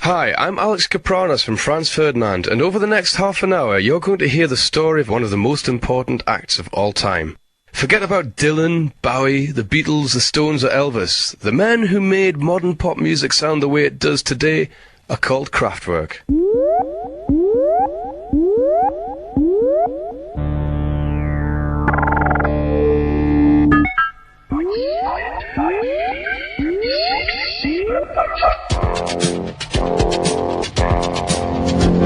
Hi, I'm Alex Kapranos from Franz Ferdinand, and over the next half an hour you're going to hear the story of one of the most important acts of all time. Forget about Dylan, Bowie, the Beatles, the Stones or Elvis. The men who made modern pop music sound the way it does today are called Kraftwerk.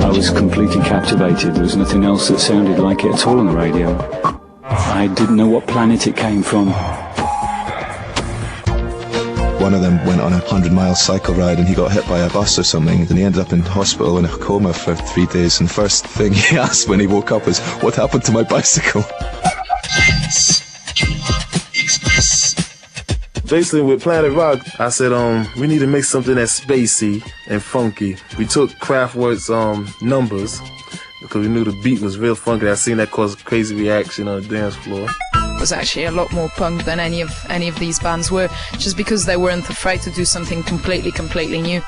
I was completely captivated. There was nothing else that sounded like it at all on the radio. I didn't know what planet it came from. One of them went on a 100-mile cycle ride and he got hit by a bus or something, and he ended up in hospital in a coma for 3 days, and the first thing he asked when he woke up was, what happened to my bicycle? Basically, with Planet Rock, I said, we need to make something that's spacey and funky. We took Kraftwerk's numbers because we knew the beat was real funky. I seen that cause crazy reaction on the dance floor. It was actually a lot more punk than any of these bands were, just because they weren't afraid to do something completely new.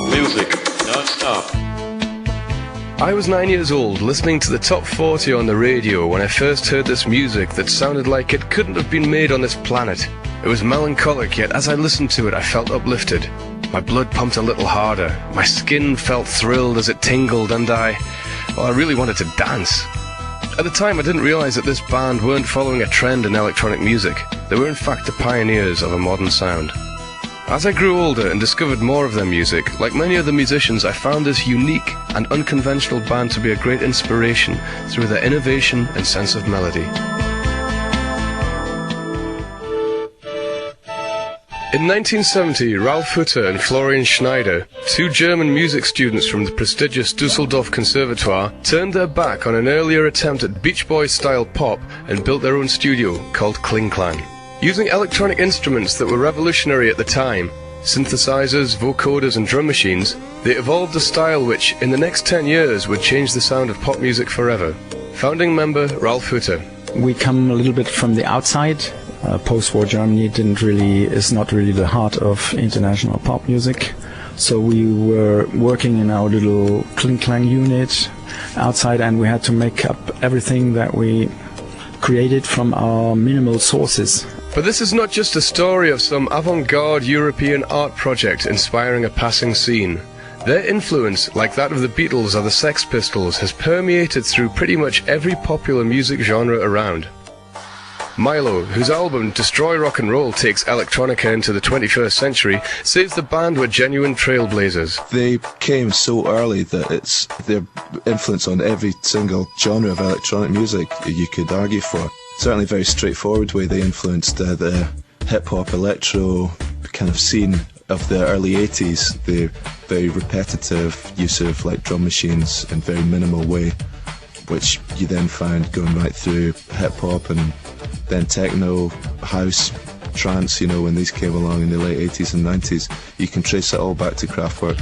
Music, non-stop. I was 9 years old, listening to the top 40 on the radio when I first heard this music that sounded like it couldn't have been made on this planet. It was melancholic, yet as I listened to it I felt uplifted. My blood pumped a little harder, my skin felt thrilled as it tingled, and I really wanted to dance. At the time I didn't realise that this band weren't following a trend in electronic music. They were in fact the pioneers of a modern sound. As I grew older and discovered more of their music, like many other musicians, I found this unique and unconventional band to be a great inspiration through their innovation and sense of melody. In 1970, Ralf Hutter and Florian Schneider, two German music students from the prestigious Düsseldorf Conservatoire, turned their back on an earlier attempt at Beach Boys-style pop and built their own studio called Kling Klang. Using electronic instruments that were revolutionary at the time, synthesizers, vocoders and drum machines, they evolved a style which, in the next 10 years, would change the sound of pop music forever. Founding member Ralf Hutter. We come a little bit from the outside. Post-war Germany is not really the heart of international pop music. So we were working in our little Kling Klang unit outside, and we had to make up everything that we created from our minimal sources. But this is not just a story of some avant-garde European art project inspiring a passing scene. Their influence, like that of the Beatles or the Sex Pistols, has permeated through pretty much every popular music genre around. Milo, whose album Destroy Rock and Roll takes electronica into the 21st century, says the band were genuine trailblazers. They came so early that their influence on every single genre of electronic music you could argue for. Certainly a very straightforward way they influenced the hip-hop, electro kind of scene of the early 80s. The very repetitive use of like drum machines in very minimal way, which you then found going right through hip-hop and then techno, house, trance, when these came along in the late 80s and 90s. You can trace it all back to Kraftwerk.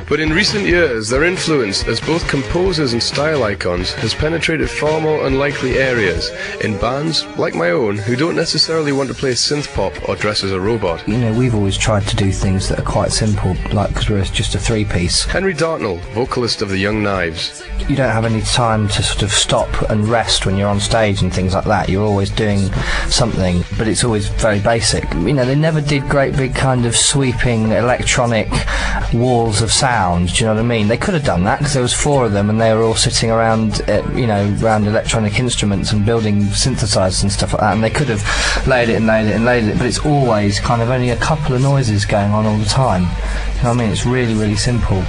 But in recent years, their influence as both composers and style icons has penetrated far more unlikely areas in bands, like my own, who don't necessarily want to play synth pop or dress as a robot. We've always tried to do things that are quite simple, like because we're just a three-piece. Henry Dartnell, vocalist of the Young Knives. You don't have any time to sort of stop and rest when you're on stage and things like that. You're always doing something, but it's always very basic. They never did great big kind of sweeping electronic walls of sound. Do you know what I mean? They could have done that because there was 4 of them and they were all sitting around, around electronic instruments and building synthesizers and stuff like that, and they could have laid it, but it's always kind of only a couple of noises going on all the time. You know what I mean? It's really, really simple.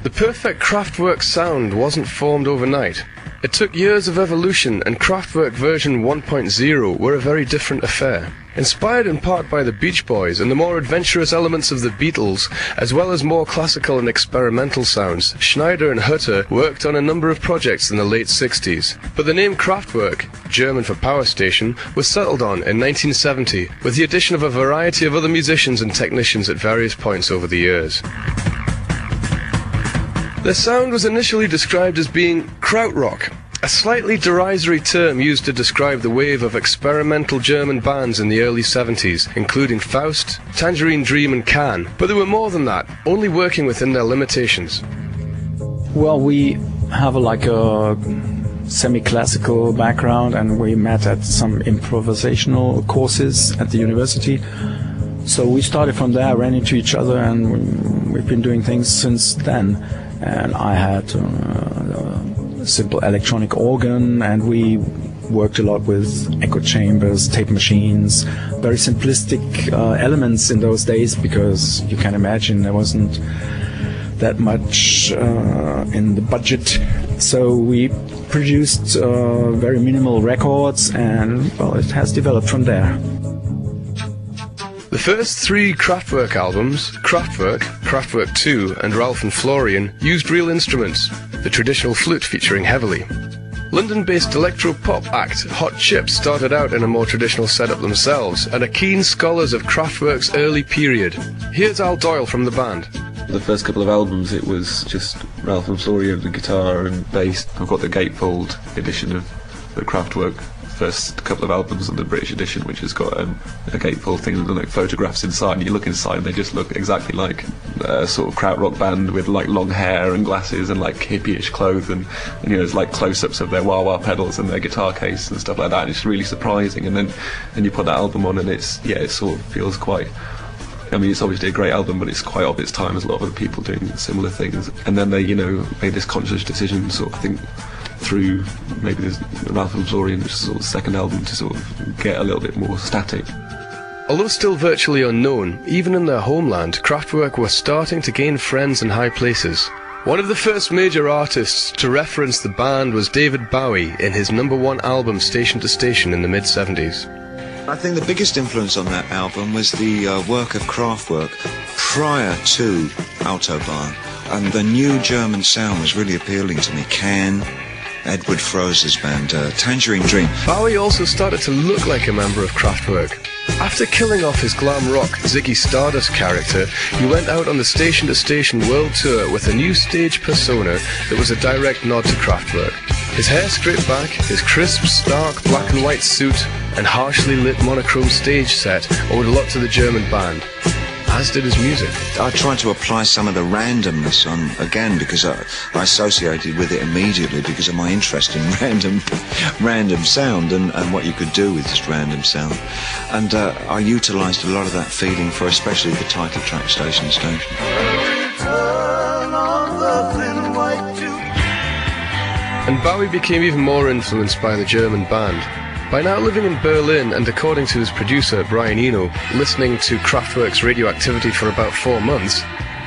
The perfect Kraftwerk sound wasn't formed overnight. It took years of evolution, and Kraftwerk version 1.0 were a very different affair. Inspired in part by the Beach Boys and the more adventurous elements of the Beatles, as well as more classical and experimental sounds, Schneider and Hutter worked on a number of projects in the late 60s. But the name Kraftwerk, German for power station, was settled on in 1970, with the addition of a variety of other musicians and technicians at various points over the years. Their sound was initially described as being krautrock, a slightly derisory term used to describe the wave of experimental German bands in the early 70s, including Faust, Tangerine Dream and Can. But they were more than that, only working within their limitations. Well, we have a semi-classical background, and we met at some improvisational courses at the university. So we started from there, ran into each other, and we've been doing things since then. And I had a simple electronic organ, and we worked a lot with echo chambers, tape machines, very simplistic elements in those days, because you can imagine there wasn't that much in the budget. So we produced very minimal records, and well, it has developed from there. The first 3 Kraftwerk albums, Kraftwerk, Kraftwerk 2 and Ralph and Florian, used real instruments, the traditional flute featuring heavily. London-based electro-pop act Hot Chip started out in a more traditional setup themselves and are keen scholars of Kraftwerk's early period. Here's Al Doyle from the band. The first couple of albums, it was just Ralph and Florian, the guitar and bass. I've got the gatefold edition of the Kraftwerk first couple of albums and the British edition, which has got a gatefold thing and like photographs inside, and you look inside and they just look exactly like a sort of krautrock band with like long hair and glasses and like hippie-ish clothes, and you know, it's like close-ups of their wah-wah pedals and their guitar case and stuff like that, and it's really surprising. And then you put that album on and it sort of feels quite, I mean, it's obviously a great album, but it's quite of its time. There's a lot of other people doing similar things, and then they, you know, made this conscious decision, sort of think through maybe there's Ralph and Florian, which is sort of the second album, to sort of get a little bit more static. Although still virtually unknown, even in their homeland, Kraftwerk were starting to gain friends in high places. One of the first major artists to reference the band was David Bowie in his #1 album Station to Station in the mid-70s. I think the biggest influence on that album was the work of Kraftwerk prior to Autobahn, and the new German sound was really appealing to me. Can, Edward Froze's band, Tangerine Dream. Bowie also started to look like a member of Kraftwerk. After killing off his glam rock Ziggy Stardust character, he went out on the Station to Station world tour with a new stage persona that was a direct nod to Kraftwerk. His hair straight back, his crisp, stark black and white suit, and harshly lit monochrome stage set owed a lot to the German band, as did his music. I tried to apply some of the randomness on, again, because I associated with it immediately because of my interest in random sound and what you could do with just random sound. And I utilised a lot of that feeling for especially the title track, Station to Station. And Bowie became even more influenced by the German band. By now living in Berlin, and according to his producer Brian Eno, listening to Kraftwerk's Radioactivity for about 4 months,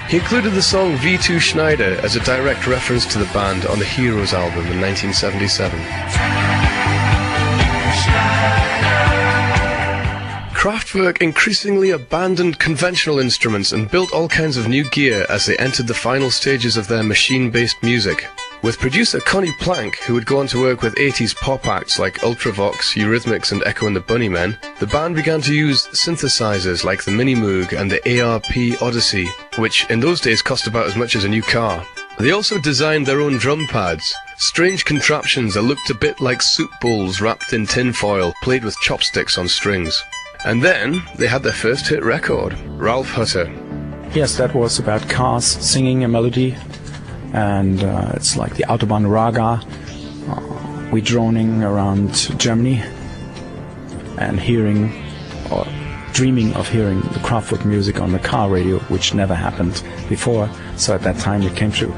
he included the song V2 Schneider as a direct reference to the band on the Heroes album in 1977. Kraftwerk increasingly abandoned conventional instruments and built all kinds of new gear as they entered the final stages of their machine-based music. With producer Connie Plank, who would go on to work with 80s pop acts like Ultravox, Eurythmics and Echo and the Bunnymen, the band began to use synthesizers like the Mini Moog and the ARP Odyssey, which in those days cost about as much as a new car. They also designed their own drum pads, strange contraptions that looked a bit like soup bowls wrapped in tinfoil, played with chopsticks on strings. And then they had their first hit record, Ralph Hutter. Yes, that was about cars singing a melody. And it's like the Autobahn Raga. We're droning around Germany and hearing, or dreaming of hearing, the Kraftwerk music on the car radio, which never happened before. So at that time it came true.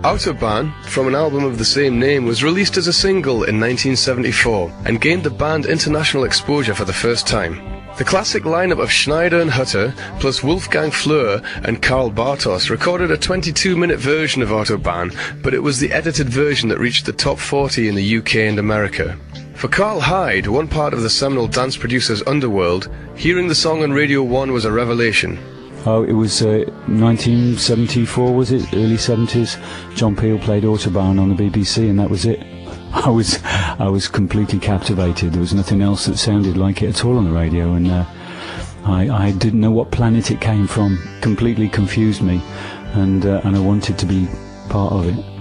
Autobahn, from an album of the same name, was released as a single in 1974 and gained the band international exposure for the first time. The classic lineup of Schneider and Hutter, plus Wolfgang Flür and Karl Bartos, recorded a 22-minute version of Autobahn, but it was the edited version that reached the top 40 in the UK and America. For Carl Hyde, one part of the seminal dance producers Underworld, hearing the song on Radio 1 was a revelation. Oh, it was 1974, was it? Early 70s. John Peel played Autobahn on the BBC, and that was it. I was completely captivated. There was nothing else that sounded like it at all on the radio, and I didn't know what planet it came from. Completely confused me. and I wanted to be part of it.